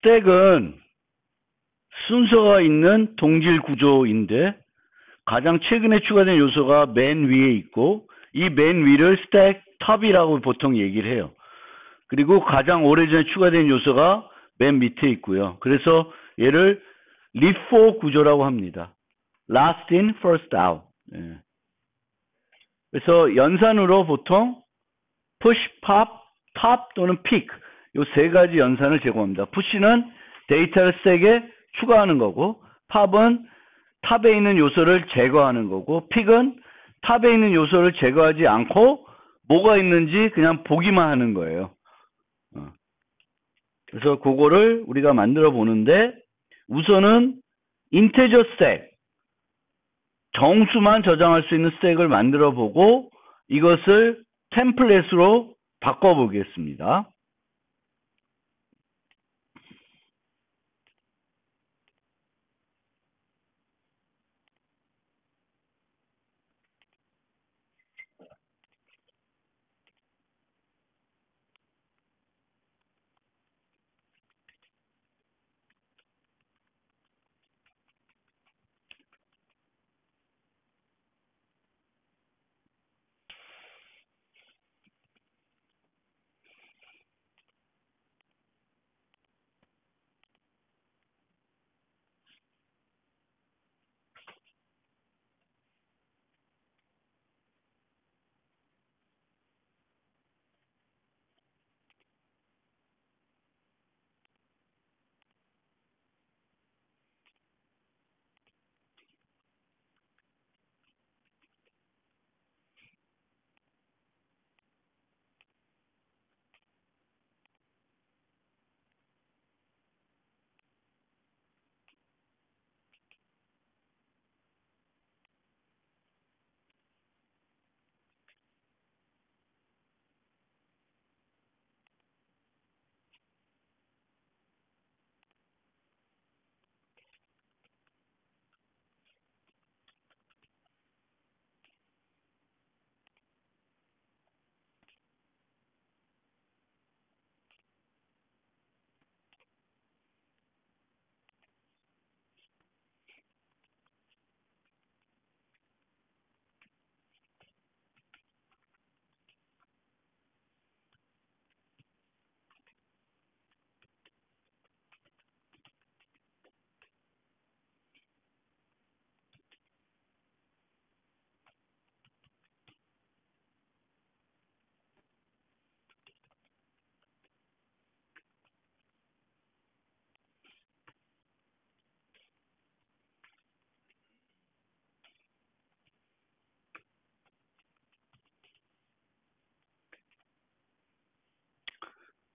스택은 순서가 있는 동질 구조인데 가장 최근에 추가된 요소가 맨 위에 있고 이 맨 위를 스택 탑이라고 보통 얘기를 해요. 그리고 가장 오래전에 추가된 요소가 맨 밑에 있고요. 그래서 얘를 리포 구조라고 합니다. Last in, first out. 예. 그래서 연산으로 보통 push, pop, top 또는 pick 이 세 가지 연산을 제공합니다. push는 데이터를 스택에 추가하는 거고 pop은 탑에 있는 요소를 제거하는 거고 pick은 탑에 있는 요소를 제거하지 않고 뭐가 있는지 그냥 보기만 하는 거예요. 그래서 그거를 우리가 만들어 보는데 우선은 인테저 스택 정수만 저장할 수 있는 스택을 만들어 보고 이것을 템플릿으로 바꿔 보겠습니다.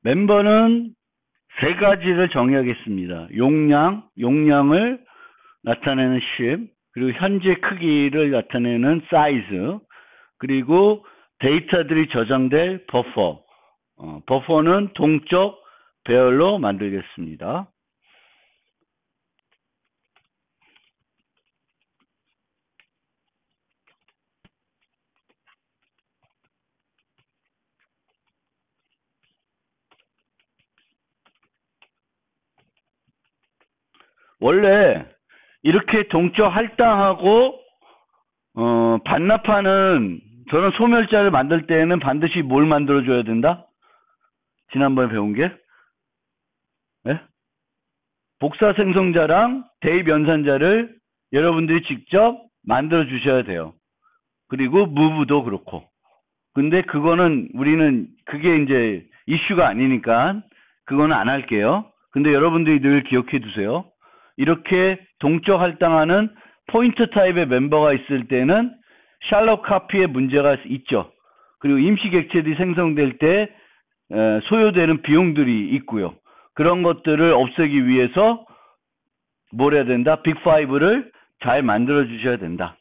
멤버는 세 가지를 정의하겠습니다. 용량을 나타내는 십, 그리고 현재 크기를 나타내는 사이즈, 그리고 데이터들이 저장될 버퍼. 버퍼는 동적 배열로 만들겠습니다. 원래 이렇게 동적 할당하고 반납하는 저런 소멸자를 만들 때는 반드시 뭘 만들어줘야 된다? 지난번에 배운 게? 네? 복사 생성자랑 대입 연산자를 여러분들이 직접 만들어 주셔야 돼요. 그리고 무브도 그렇고. 근데 그거는 우리는 그게 이제 이슈가 아니니까 그거는 안 할게요. 근데 여러분들이 늘 기억해 두세요. 이렇게 동적 할당하는 포인터 타입의 멤버가 있을 때는 샬롯 카피에 문제가 있죠. 그리고 임시 객체들이 생성될 때 소요되는 비용들이 있고요. 그런 것들을 없애기 위해서 뭘 해야 된다? 빅5를 잘 만들어 주셔야 된다.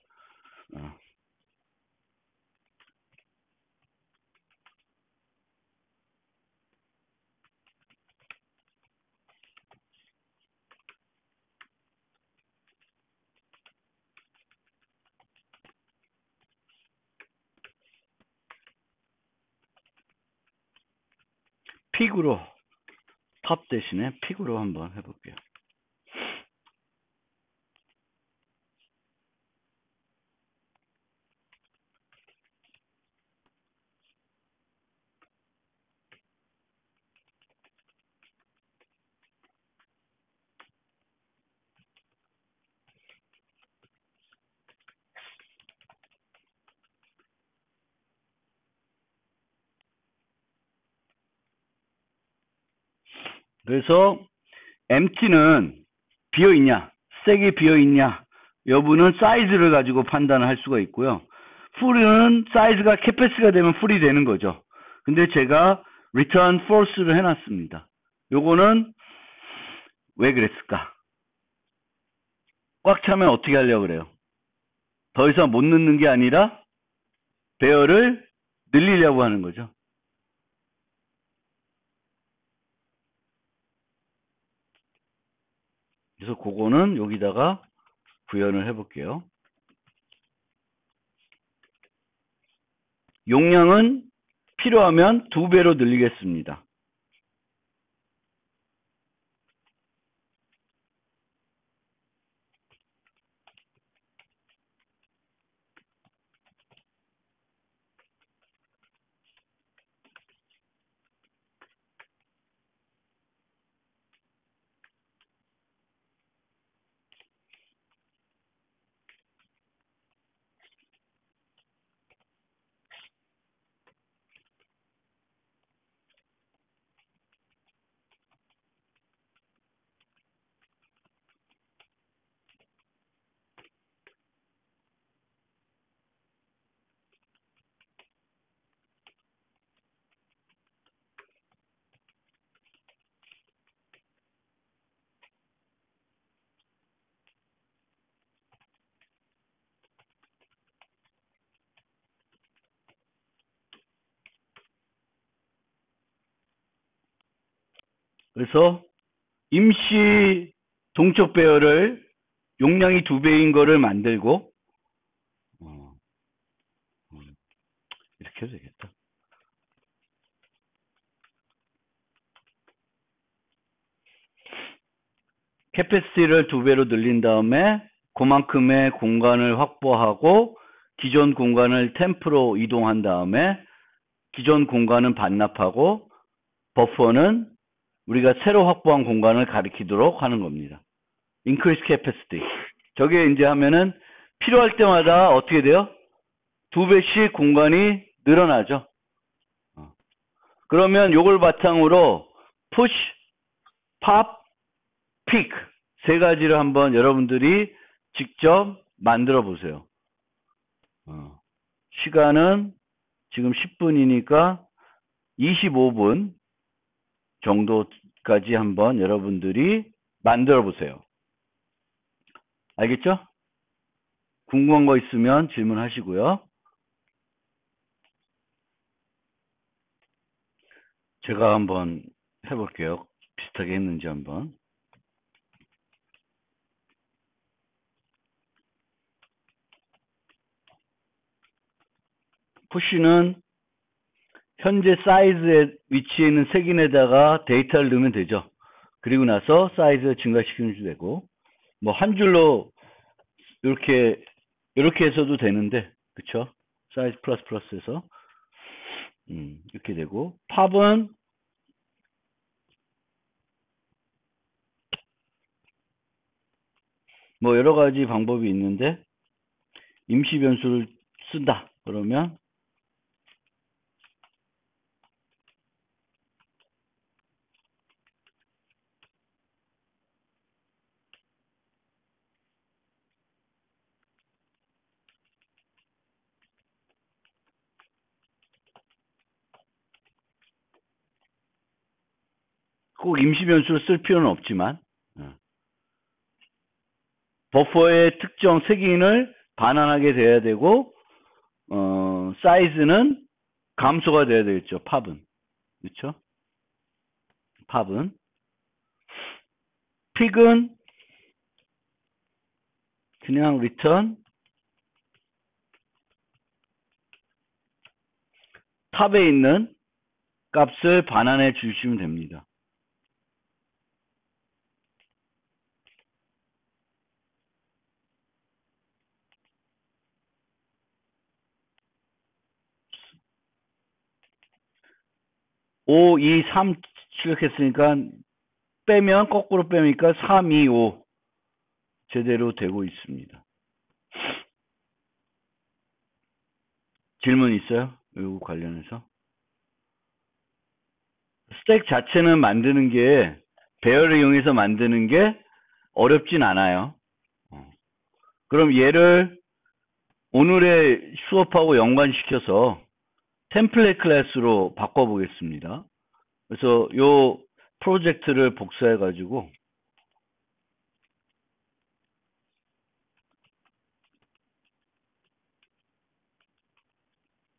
픽으로 팝 대신에 픽으로 한번 해볼게요. 그래서 empty는 비어있냐, 색이 비어있냐 여부는 사이즈를 가지고 판단을 할 수가 있고요. full은 사이즈가 캐패시티가 되면 full이 되는 거죠. 근데 제가 return false를 해놨습니다. 요거는 왜 그랬을까? 꽉 차면 어떻게 하려고 그래요? 더 이상 못 넣는 게 아니라 배열을 늘리려고 하는 거죠. 그래서 그거는 여기다가 구현을 해볼게요. 용량은 필요하면 2배로 늘리겠습니다. 그래서 임시 동적 배열을 용량이 2배인 거를 만들고 이렇게 해도 되겠다. 캐패시티를 2배로 늘린 다음에 그만큼의 공간을 확보하고 기존 공간을 템프로 이동한 다음에 기존 공간은 반납하고 버퍼는 우리가 새로 확보한 공간을 가리키도록 하는 겁니다. increase capacity. 저게 이제 하면은 필요할 때마다 어떻게 돼요? 2배씩 공간이 늘어나죠. 그러면 요걸 바탕으로 push, pop, pick 세 가지를 한번 여러분들이 직접 만들어 보세요. 시간은 지금 10분이니까 25분 정도까지 한번 여러분들이 만들어 보세요. 알겠죠? 궁금한 거 있으면 질문하시고요. 제가 한번 해볼게요. 비슷하게 했는지 한번. 푸시는 현재 사이즈에 위치해 있는 색인에다가 데이터를 넣으면 되죠. 그리고 나서 사이즈를 증가시키면 되고, 뭐 한 줄로 이렇게 해서도 되는데, 그쵸? 사이즈 플러스 플러스에서 이렇게 되고, 팝은 뭐 여러 가지 방법이 있는데 임시 변수를 쓴다. 그러면 꼭 임시 변수를 쓸 필요는 없지만 버퍼의 특정 색인을 반환하게 돼야 되고 사이즈는 감소가 돼야 되겠죠. 팝은. 그렇죠? 팝은. 픽은 그냥 return 탑에 있는 값을 반환해 주시면 됩니다. 5, 2, 3 출력했으니까 빼면 거꾸로 빼니까 3, 2, 5 제대로 되고 있습니다. 질문 있어요? 이거 관련해서? 스택 자체는 만드는 게 배열을 이용해서 만드는 게 어렵진 않아요. 그럼 얘를 오늘의 수업하고 연관시켜서 템플릿 클래스로 바꿔보겠습니다. 그래서 요 프로젝트를 복사해 가지고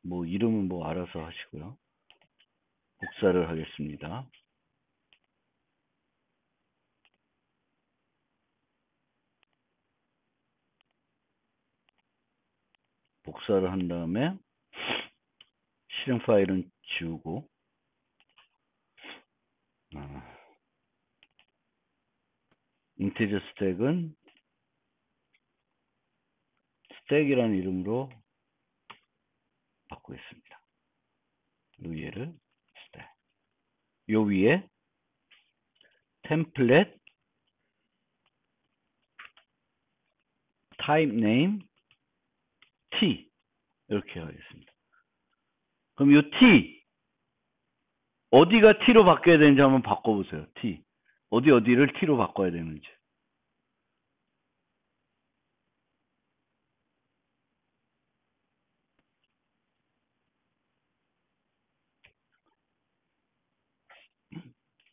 뭐 이름은 뭐 알아서 하시고요. 복사를 하겠습니다. 복사를 한 다음에 실행 파일은 지우고 인티저 스택은 스택이라는 이름으로 바꾸겠습니다. 요 얘를 스택. 요 위에 템플릿 타입 네임 T 이렇게 하겠습니다. 그럼 요 T 어디가 T로 바뀌어야 되는지 한번 바꿔보세요. T 어디를 T로 바꿔야 되는지.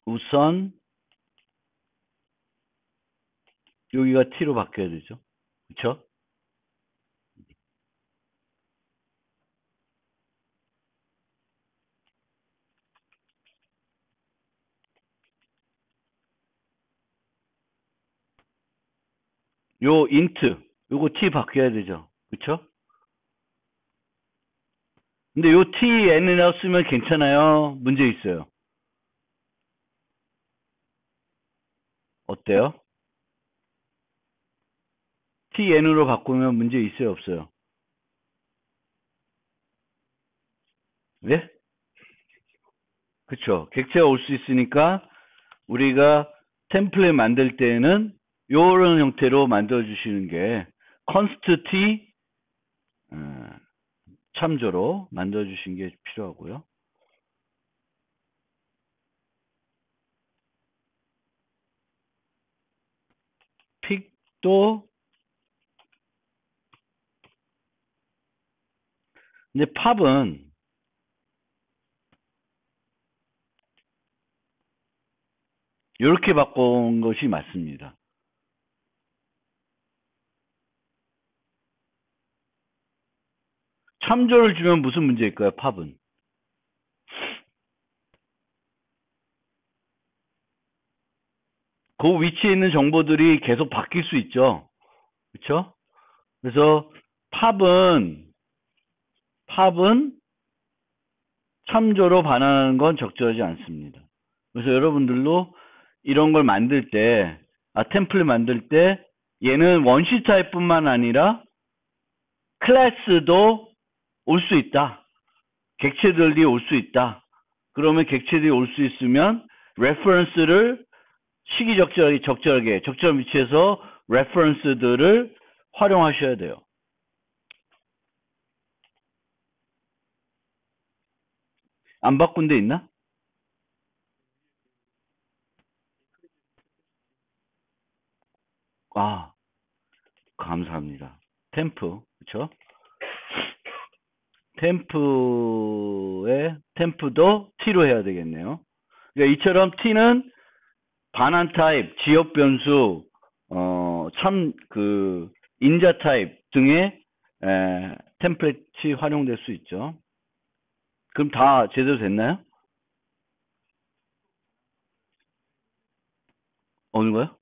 우선 여기가 T로 바뀌어야 되죠. 그쵸? 요 int 요거 T 바뀌어야 되죠. 그쵸? 근데 요 tn이라고 쓰면 괜찮아요? 문제 있어요? 어때요? tn으로 바꾸면 문제 있어요? 없어요? 네? 그쵸. 객체가 올 수 있으니까 우리가 템플릿 만들 때는 요런 형태로 만들어 주시는 게 const t 참조로 만들어 주시는 게 필요하고요. 픽도 근데 팝은 이렇게 바꾼 것이 맞습니다. 참조를 주면 무슨 문제일까요? 팝은. 그 위치에 있는 정보들이 계속 바뀔 수 있죠. 그렇죠? 그래서 팝은 참조로 반환하는 건 적절하지 않습니다. 그래서 여러분들도 이런 걸 만들 때, 템플릿 만들 때 얘는 원시 타입뿐만 아니라 클래스도 올 수 있다. 객체들이 올 수 있다. 그러면 객체들이 올 수 있으면 레퍼런스를 시기적절하게 적절한 위치에서 레퍼런스들을 활용하셔야 돼요. 안 바꾼 데 있나? 감사합니다. 템프, 그쵸? 템프도 T로 해야 되겠네요. 그러니까 이처럼 T는 반환 타입, 지역 변수, 인자 타입 등의 템플릿이 활용될 수 있죠. 그럼 다 제대로 됐나요? 어느 거요?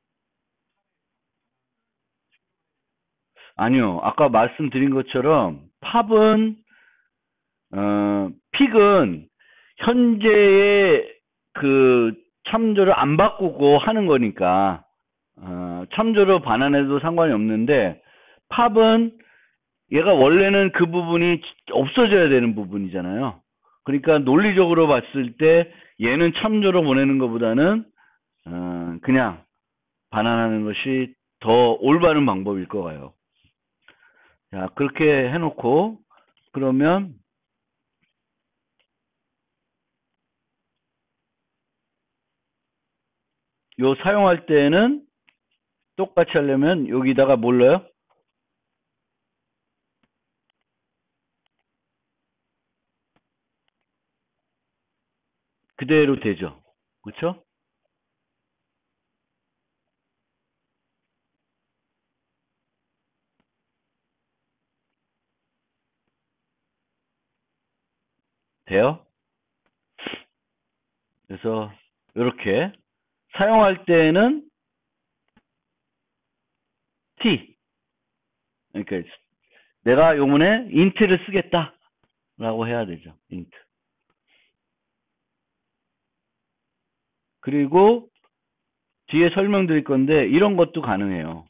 아니요. 아까 말씀드린 것처럼 팝은 픽은 현재의 그 참조를 안 바꾸고 하는 거니까 참조로 반환해도 상관이 없는데 팝은 얘가 원래는 그 부분이 없어져야 되는 부분이잖아요. 그러니까 논리적으로 봤을 때 얘는 참조로 보내는 것보다는 그냥 반환하는 것이 더 올바른 방법일 것 같아요. 자, 그렇게 해놓고 그러면 요 사용할 때는 똑같이 하려면 여기다가 뭘 넣어요? 그대로 되죠. 그렇죠? 돼요? 그래서 이렇게 사용할 때는 t, 그러니까 내가 요번에 int를 쓰겠다라고 해야 되죠. int. 그리고 뒤에 설명드릴 건데 이런 것도 가능해요.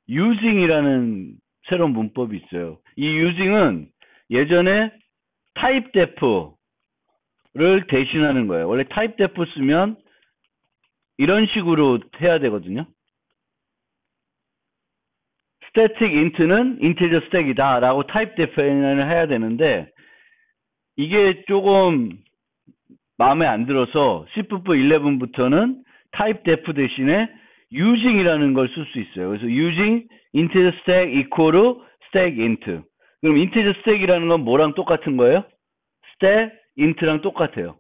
using이라는 새로운 문법이 있어요. 이 using은 예전에 typedef를 대신하는 거예요. 원래 typedef 쓰면 이런 식으로 해야 되거든요. static int는 integer stack이다 라고 typedef를 해야 되는데 이게 조금 마음에 안 들어서 cpp11부터는 typedef 대신에 using이라는 걸 쓸 수 있어요. 그래서 using integer stack equal stack int. 그럼 integer stack이라는 건 뭐랑 똑같은 거예요? stack int랑 똑같아요.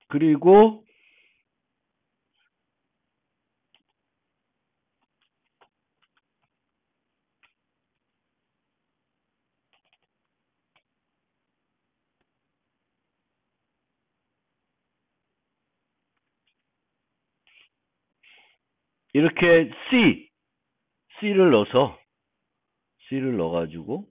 그리고 이렇게 C를 넣어서 C를 넣어가지고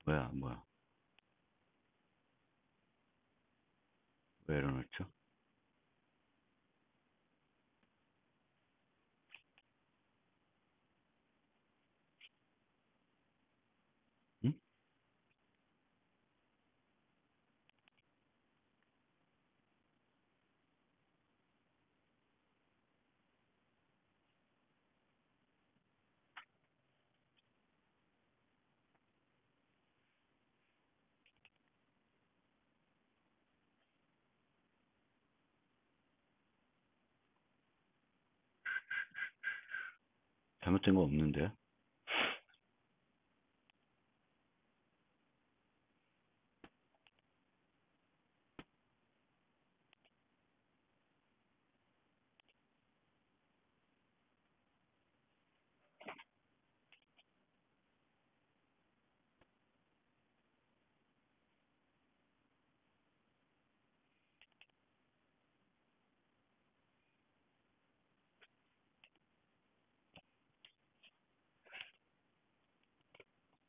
뭐야 왜 이러놨죠? 응? 잘못된 거 없는데.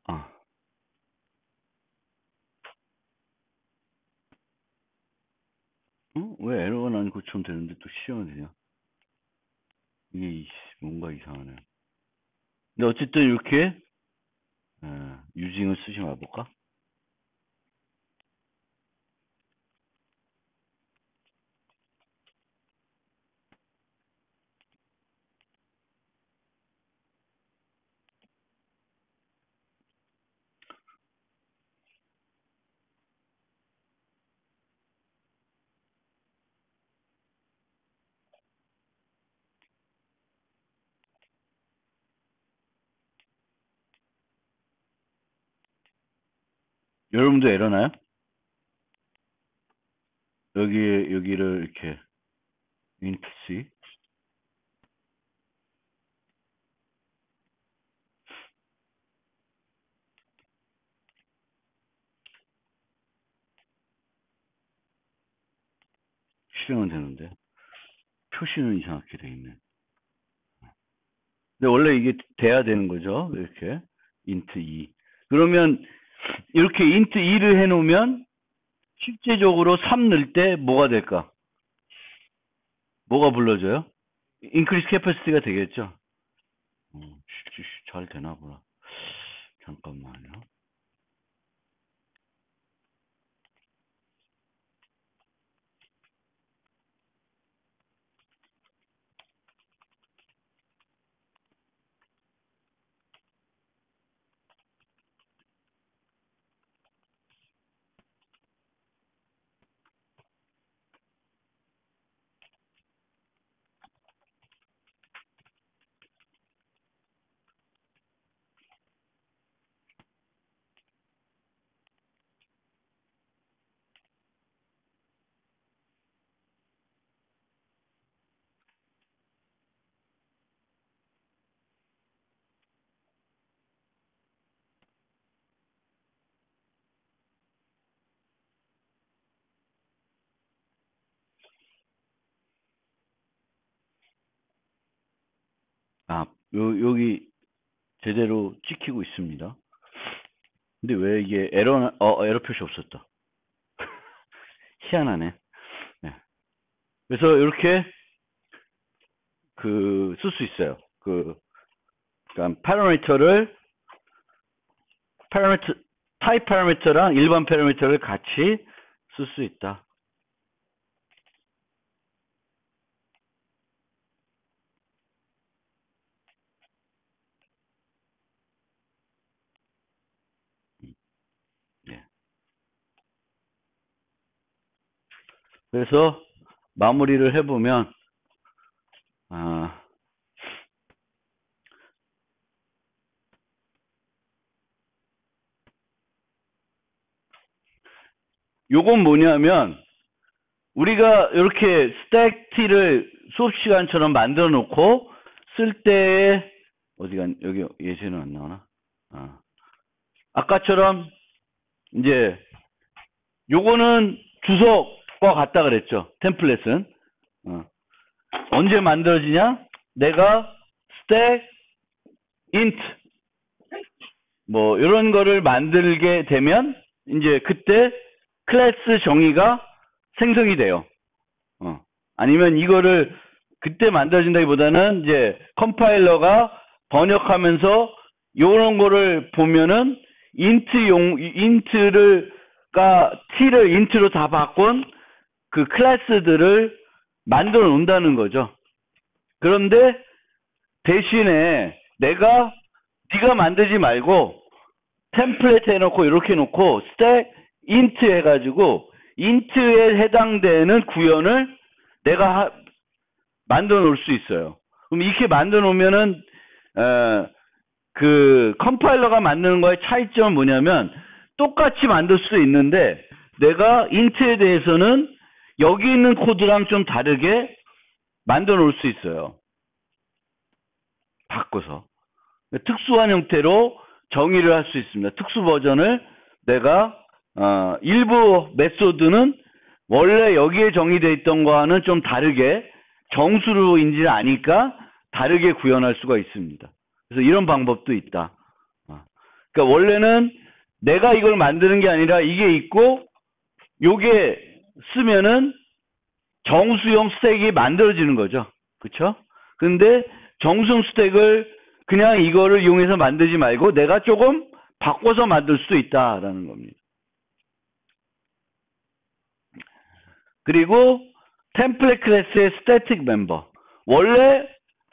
아, 왜 에러가 나는 것처럼 되는데 또 시험이 되냐? 이게 뭔가 이상하네. 근데 어쨌든 이렇게 유징을 쓰지 말아볼까? 여러분도 에러나요? 여기를 이렇게 int c 실행은 되는데 표시는 이상하게 돼 있네. 근데 원래 이게 돼야 되는 거죠. 이렇게 int 2. 그러면 이렇게 int 2를 해놓으면 실제적으로 3 넣을 때 뭐가 될까? 뭐가 불러져요? increase capacity가 되겠죠. 잘 되나 보라. 잠깐만요. 여기 제대로 찍히고 있습니다. 근데 왜 이게 에러 표시 없었다. 희한하네. 네. 그래서 이렇게 쓸 수 있어요. 그러니까 타입 파라미터랑 일반 파라미터를 같이 쓸 수 있다. 네. 그래서 마무리를 해보면 요건 뭐냐면 우리가 이렇게 스택 T를 수업 시간처럼 만들어 놓고 쓸 때에 여기 예시는 안 나오나? 아까처럼 이제 요거는 주석과 같다 그랬죠. 템플릿은 언제 만들어지냐? 내가 스택 int 뭐 이런 거를 만들게 되면 이제 그때 클래스 정의가 생성이 돼요. 아니면 이거를 그때 만들어진다기보다는 이제 컴파일러가 번역하면서 이런 거를 보면은 t를 int로 다 바꾼 그 클래스들을 만들어 놓는다는 거죠. 그런데 대신에 네가 만들지 말고 템플릿 해놓고 이렇게 놓고 스택 int 해가지고 int에 해당되는 구현을 내가 만들어 놓을 수 있어요. 그럼 이렇게 만들어 놓으면은 그 컴파일러가 만드는 거의 차이점은 뭐냐면 똑같이 만들 수 있는데 내가 int에 대해서는 여기 있는 코드랑 좀 다르게 만들어 놓을 수 있어요. 바꿔서 특수한 형태로 정의를 할 수 있습니다. 특수 버전을 내가 일부 메소드는 원래 여기에 정의되어 있던 거와는 좀 다르게 정수로 인지를 아니까 다르게 구현할 수가 있습니다. 그래서 이런 방법도 있다. 그러니까 원래는 내가 이걸 만드는 게 아니라 이게 있고 요게 쓰면은 정수용 스택이 만들어지는 거죠. 그렇죠? 근데 정수용 스택을 그냥 이거를 이용해서 만들지 말고 내가 조금 바꿔서 만들 수도 있다라는 겁니다. 그리고 템플릿 클래스의 스태틱 멤버. 원래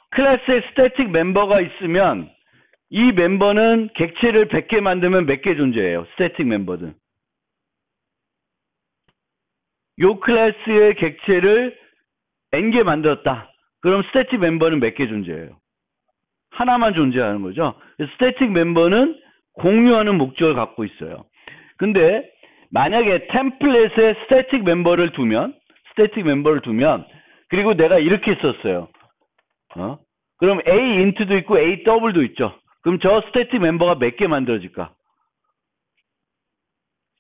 클래스에 스태틱 멤버가 있으면 이 멤버는 객체를 100개 만들면 몇 개 존재해요. 스태틱 멤버들. 요 클래스의 객체를 n개 만들었다. 그럼 스태틱 멤버는 몇 개 존재해요? 하나만 존재하는 거죠. 스태틱 멤버는 공유하는 목적을 갖고 있어요. 근데 만약에 템플릿에 스태틱 멤버를 두면 그리고 내가 이렇게 썼어요. 그럼 A int도 있고 A double도 있죠. 그럼 저 스태틱 멤버가 몇 개 만들어질까?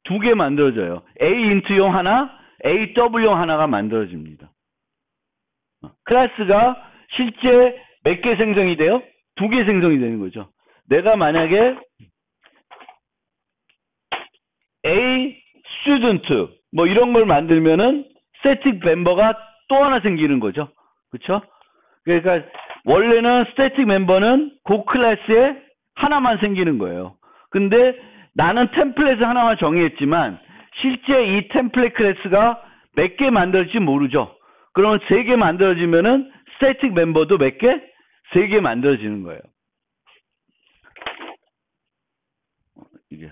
2개 만들어져요. A int용 하나, A double용 하나가 만들어집니다. 클래스가 실제 몇 개 생성이 돼요? 2개 생성이 되는 거죠. 내가 만약에 A student 뭐 이런 걸 만들면은 스태틱 멤버가 또 하나 생기는 거죠. 그렇죠? 그러니까 원래는 스태틱 멤버는 그 클래스에 하나만 생기는 거예요. 근데 나는 템플릿 하나만 정의했지만 실제 이 템플릿 클래스가 몇 개 만들어질지 모르죠. 그러면 3개 만들어지면은 스태틱 멤버도 몇 개? 3개 만들어지는 거예요. 이게.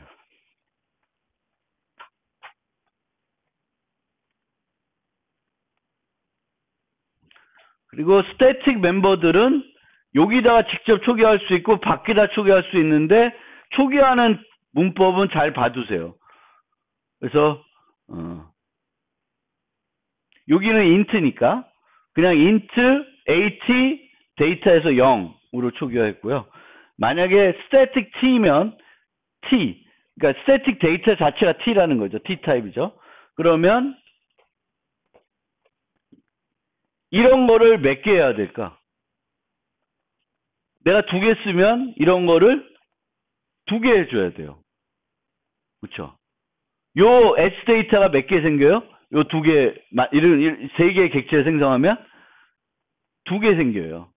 그리고 스태틱 멤버들은 여기다가 직접 초기화할 수 있고 밖에다 초기화할 수 있는데 초기화하는 문법은 잘 봐두세요. 그래서 여기는 int니까 그냥 int at 데이터에서 0으로 초기화했고요. 만약에 static t면 t, 그러니까 static 데이터 자체가 t라는 거죠. t 타입이죠. 그러면 이런 거를 몇 개 해야 될까? 내가 2개 쓰면 이런 거를 2개 해줘야 돼요. 그렇죠? 요 S 데이터가 몇 개 생겨요? 요 2개, 3개의 객체를 생성하면 2개 생겨요.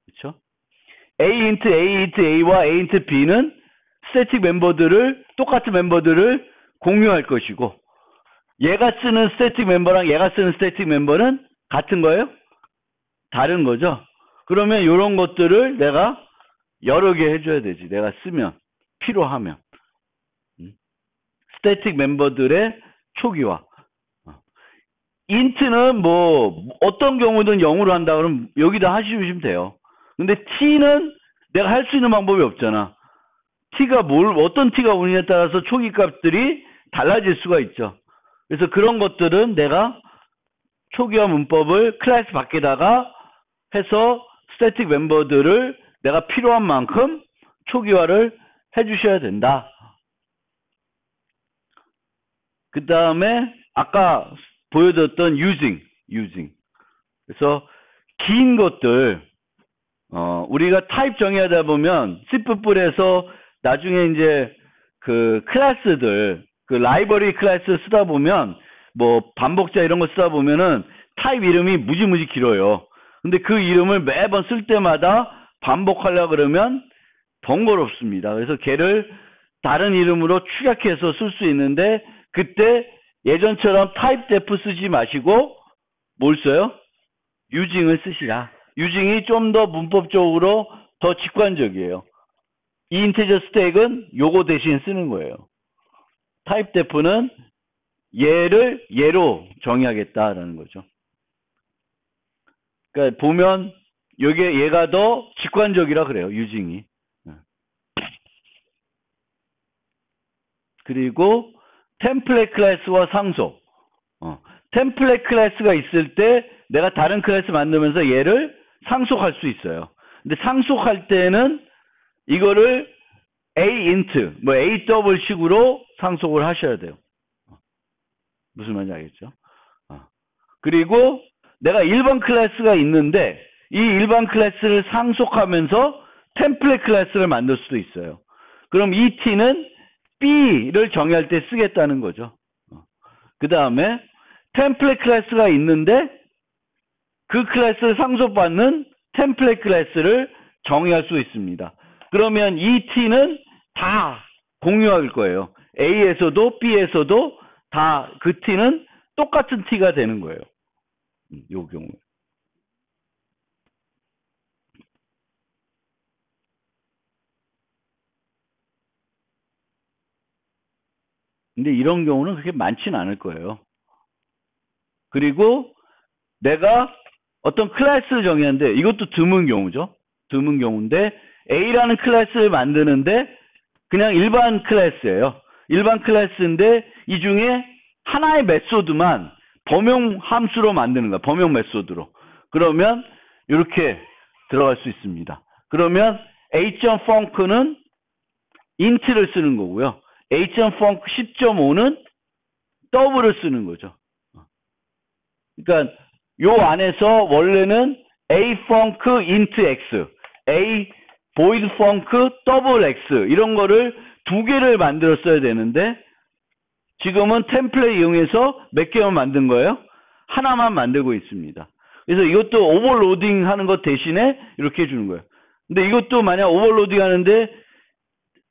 그렇죠? A int A와 A int B는 스태틱 멤버들을, 똑같은 멤버들을 공유할 것이고, 얘가 쓰는 스태틱 멤버랑 얘가 쓰는 스태틱 멤버는 같은 거예요? 다른 거죠? 그러면 이런 것들을 내가 여러 개 해줘야 되지. 내가 쓰면, 필요하면. 스태틱 멤버들의 초기화. int는 뭐 어떤 경우든 0으로 한다 그러면 여기다 하시면 돼요. 근데 t는 내가 할 수 있는 방법이 없잖아. t가 어떤 t가 오느냐에 따라서 초기 값들이 달라질 수가 있죠. 그래서 그런 것들은 내가 초기화 문법을 클래스 밖에다가 해서 스태틱 멤버들을 내가 필요한 만큼 초기화를 해주셔야 된다. 그 다음에 아까 보여줬던 using. 그래서 긴 것들 우리가 타입 정의하다 보면 C++에서 나중에 이제 그 클래스들 그 라이브러리 클래스 쓰다 보면 뭐 반복자 이런 거 쓰다 보면은 타입 이름이 무지무지 길어요. 근데 그 이름을 매번 쓸 때마다 반복하려고 그러면 번거롭습니다. 그래서 걔를 다른 이름으로 축약해서 쓸 수 있는데 그때 예전처럼 타입 def 쓰지 마시고 뭘 써요? using을 쓰시라. using이 좀 더 문법적으로 더 직관적이에요. 이 인티저 스택은 요거 대신 쓰는 거예요. 타입 def는 얘를 얘로 정의하겠다라는 거죠. 그러니까 보면 요게 얘가 더 직관적이라 그래요. using이. 그리고 템플릿 클래스와 상속. 템플릿 클래스가 있을 때 내가 다른 클래스 만들면서 얘를 상속할 수 있어요. 근데 상속할 때는 이거를 A int, 뭐 A 더블 식으로 상속을 하셔야 돼요. 무슨 말인지 알겠죠? 그리고 내가 일반 클래스가 있는데 이 일반 클래스를 상속하면서 템플릿 클래스를 만들 수도 있어요. 그럼 이 t는 B를 정의할 때 쓰겠다는 거죠. 그 다음에 템플릿 클래스가 있는데 그 클래스를 상속받는 템플릿 클래스를 정의할 수 있습니다. 그러면 이 t는 다 공유할 거예요. A에서도 B에서도 다 그 t는 똑같은 t가 되는 거예요. 요 경우에. 근데 이런 경우는 그렇게 많지는 않을 거예요. 그리고 내가 어떤 클래스를 정의하는데 이것도 드문 경우죠. 드문 경우인데 A라는 클래스를 만드는데 그냥 일반 클래스예요. 일반 클래스인데 이 중에 하나의 메소드만 범용 함수로 만드는 거야. 범용 메소드로. 그러면 이렇게 들어갈 수 있습니다. 그러면 h.func는 int를 쓰는 거고요. h.func 10.5는 double을 쓰는 거죠. 그러니까 요 안에서 원래는 a.func int x, a void func double x 이런 거를 두 개를 만들었어야 되는데 지금은 템플릿 이용해서 몇 개만 만든 거예요? 하나만 만들고 있습니다. 그래서 이것도 오버로딩 하는 것 대신에 이렇게 해주는 거예요. 근데 이것도 만약 오버로딩 하는데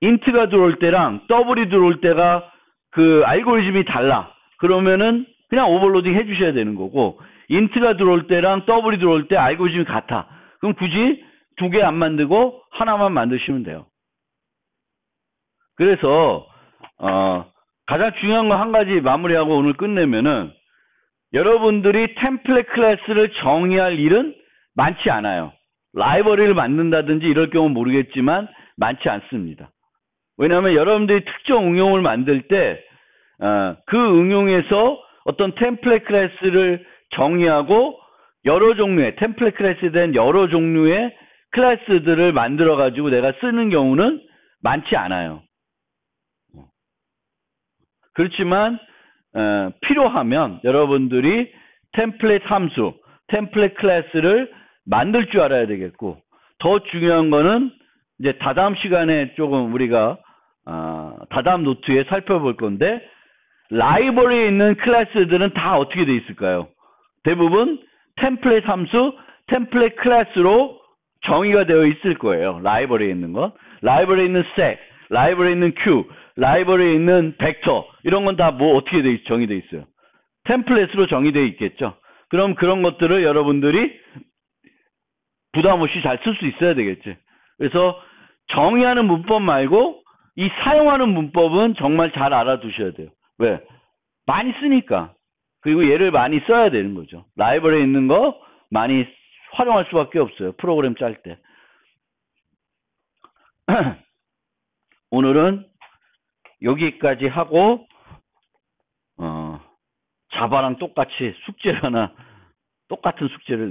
인트가 들어올 때랑 더블이 들어올 때가 그 알고리즘이 달라. 그러면은 그냥 오버로딩 해주셔야 되는 거고, 인트가 들어올 때랑 더블이 들어올 때 알고리즘이 같아. 그럼 굳이 두 개 안 만들고 하나만 만드시면 돼요. 그래서 가장 중요한 거 한 가지 마무리하고 오늘 끝내면은, 여러분들이 템플릿 클래스를 정의할 일은 많지 않아요. 라이브러리를 만든다든지 이럴 경우는 모르겠지만 많지 않습니다. 왜냐하면 여러분들이 특정 응용을 만들 때 그 응용에서 어떤 템플릿 클래스를 정의하고 여러 종류의 템플릿 클래스에 대한 여러 종류의 클래스들을 만들어 가지고 내가 쓰는 경우는 많지 않아요. 그렇지만 필요하면 여러분들이 템플릿 함수, 템플릿 클래스를 만들 줄 알아야 되겠고, 더 중요한 거는 이제 다다음 시간에 조금 우리가 다다음 노트에 살펴볼 건데, 라이브러리에 있는 클래스들은 다 어떻게 돼 있을까요? 대부분 템플릿 함수, 템플릿 클래스로 정의가 되어 있을 거예요. 라이브러리에 있는 것. 라이브러리에 있는 set, 라이브러리에 있는 queue, 라이브러리에 있는 벡터, 이런 건 다 뭐 어떻게 정의되어 있어요? 템플릿으로 정의되어 있겠죠. 그럼 그런 것들을 여러분들이 부담 없이 잘 쓸 수 있어야 되겠지. 그래서 정의하는 문법 말고 이 사용하는 문법은 정말 잘 알아두셔야 돼요. 왜? 많이 쓰니까. 그리고 얘를 많이 써야 되는 거죠. 라이브러리에 있는 거 많이 활용할 수밖에 없어요. 프로그램 짤 때. 오늘은 여기까지 하고 자바랑 똑같이 숙제를 하나, 똑같은 숙제를